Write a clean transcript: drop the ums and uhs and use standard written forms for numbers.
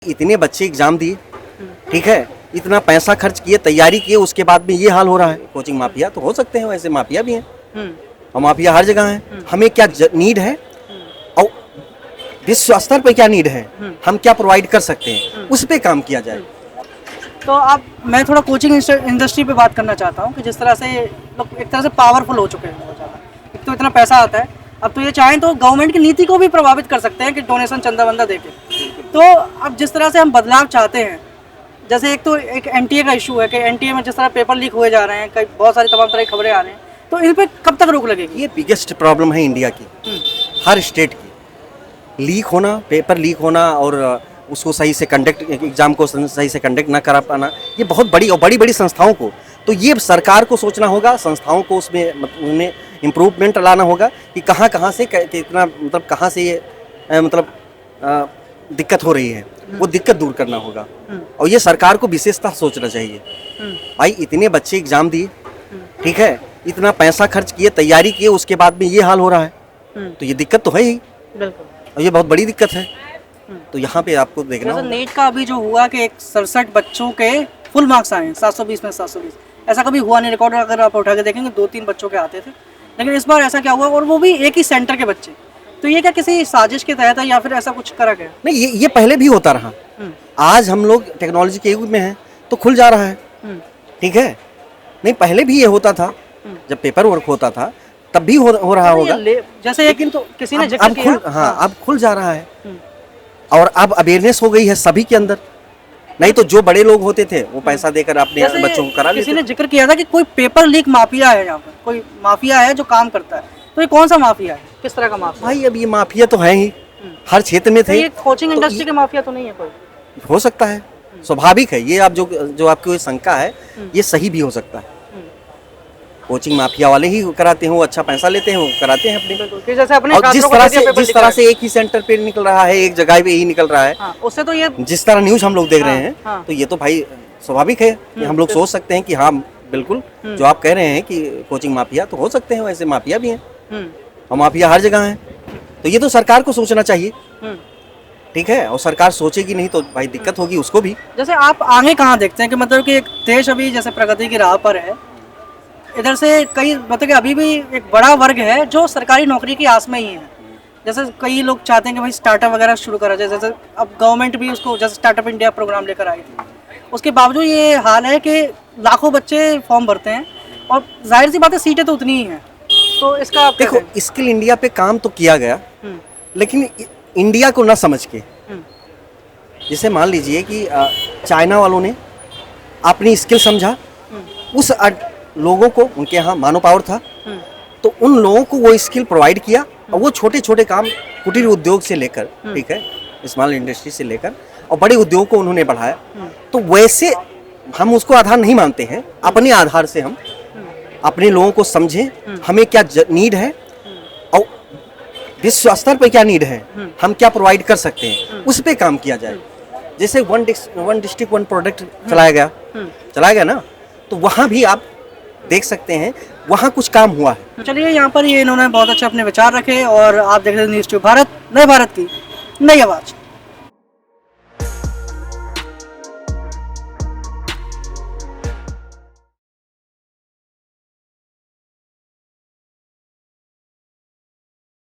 इतने बच्चे एग्जाम दिए, ठीक है, इतना पैसा खर्च किए, तैयारी किए, उसके बाद में ये हाल हो रहा है। कोचिंग माफिया तो हो सकते हैं, वैसे माफिया भी हैं और माफिया हर जगह है। हमें क्या नीड है और विश्व स्तर पे क्या नीड है, हम क्या प्रोवाइड कर सकते हैं, उस पे काम किया जाए। तो अब मैं थोड़ा कोचिंग इंडस्ट्री पे बात करना चाहता हूँ कि जिस तरह से लोग एक तरह से पावरफुल हो चुके हैं बहुत ज़्यादा। एक तो इतना पैसा आता है, अब तो ये चाहें तो गवर्नमेंट की नीति को भी प्रभावित कर सकते हैं कि डोनेशन चंदा वंदा देके। तो अब जिस तरह से हम बदलाव चाहते हैं, जैसे एक तो एक एनटीए का इशू है कि एनटीए में जिस तरह पेपर लीक हुए जा रहे हैं, कई बहुत सारी तमाम तरह की खबरें आ रही हैं, तो इन पर कब तक रोक लगेगी? ये बिगेस्ट प्रॉब्लम है इंडिया की, हर स्टेट की। लीक होना, पेपर लीक होना और उसको सही से कंडक्ट, एग्जाम को सही से कंडक्ट ना करा पाना, ये बहुत बड़ी और बड़ी संस्थाओं को, तो ये सरकार को सोचना होगा, संस्थाओं को उसमें उन्हें इम्प्रूवमेंट लाना होगा कि कहाँ से कितना, मतलब कहाँ से ये दिक्कत हो रही है, वो दिक्कत दूर करना होगा। और ये सरकार को विशेषता सोचना चाहिए। भाई इतने बच्चे एग्जाम दिए, ठीक है, इतना पैसा खर्च किए, तैयारी किए, उसके बाद में ये हाल हो रहा है, तो ये दिक्कत तो है ही, और ये बहुत बड़ी दिक्कत है। तो यहाँ पे आपको देखना होगा। नेट का अभी जो हुआ कि 67 बच्चों के फुल मार्क्स आए, 720 में 720, ऐसा कभी हुआ नहीं। रिकॉर्ड अगर आप उठा के देखेंगे 2-3 बच्चों के आते थे, लेकिन इस बार ऐसा क्या हुआ, और वो भी एक ही सेंटर के बच्चे। तो ये क्या किसी साजिश के तहत है या फिर ऐसा कुछ करा गया? नहीं, ये पहले भी होता रहा। आज हम लोग टेक्नोलॉजी के युग में हैं तो खुल जा रहा है, ठीक है। नहीं, पहले भी ये होता था, जब पेपर वर्क होता था तब भी हो रहा होगा, जैसे लेकिन तो किसी ने जिक्र किया। हाँ, अब खुल जा रहा है और अब अवेयरनेस हो गई है सभी के अंदर। नहीं तो जो बड़े लोग होते थे वो पैसा देकर अपने बच्चों को करा लेते। किसी ने जिक्र किया था कि कोई पेपर लीक माफिया है, यहाँ पर कोई माफिया है जो काम करता है। तो ये कौन सा माफिया है, किस तरह का माफिया? भाई अब ये माफिया तो है ही, हर क्षेत्र में थे। ये कोचिंग इंडस्ट्री के माफिया तो नहीं है कोई? हो सकता है, स्वाभाविक है ये। आप जो आपकी शंका है ये सही भी हो सकता है। कोचिंग माफिया वाले ही कराते हैं, वो अच्छा पैसा लेते हैं, वो कराते हैं अपने। जैसे अपने और जिस तरह से एक ही सेंटर पे निकल रहा है, एक जगह पे ही निकल रहा है, उससे तो ये जिस तरह न्यूज हम लोग देख रहे हैं, तो ये तो भाई स्वाभाविक है कि हम लोग सोच सकते हैं कि हाँ बिल्कुल जो आप कह रहे हैं कि कोचिंग माफिया तो हो सकते हैं, वैसे माफिया भी हैं और माफिया हर जगह है। तो ये तो सरकार को सोचना चाहिए, ठीक है, और सरकार सोचेगी नहीं तो भाई दिक्कत होगी उसको भी। जैसे आप आगे कहाँ देखते हैं कि मतलब कि एक देश अभी जैसे प्रगति की राह पर है, इधर से कई मतलब कि अभी भी एक बड़ा वर्ग है जो सरकारी नौकरी की आस में ही है। जैसे कई लोग चाहते हैं कि भाई स्टार्टअप वगैरह शुरू करा जाए, जैसे अब गवर्नमेंट भी उसको जैसे स्टार्टअप इंडिया प्रोग्राम लेकर आई थी। उसके बावजूद ये हाल है कि लाखों बच्चे फॉर्म भरते हैं और जाहिर सी बात है सीटें तो उतनी ही हैं। तो इसका देखो, स्किल इंडिया पे काम तो किया गया, लेकिन इंडिया को ना समझ के, जैसे मान लीजिए कि चाइना वालों ने अपनी स्किल समझा, उस लोगों को, उनके यहाँ मानव पावर था, तो उन लोगों को वो स्किल प्रोवाइड किया और वो छोटे छोटे काम कुटीर उद्योग से लेकर, ठीक है, स्मॉल इंडस्ट्री से लेकर और बड़े उद्योग को उन्होंने बढ़ाया। तो वैसे हम उसको आधार नहीं मानते हैं, अपने आधार से हम अपने लोगों को समझें, हमें क्या नीड है और विश्व स्तर पे क्या नीड है, हम क्या प्रोवाइड कर सकते हैं, उस पे काम किया जाए। जैसे वन डिस्ट्रिक्ट वन प्रोडक्ट चलाया गया ना, तो वहाँ भी आप देख सकते हैं वहाँ कुछ काम हुआ है। चलिए, यहाँ पर ये इन्होंने बहुत अच्छे अपने विचार रखे और आप देख रहे हैं न्यूज़ ट्यूब भारत, नए भारत की नई आवाज़।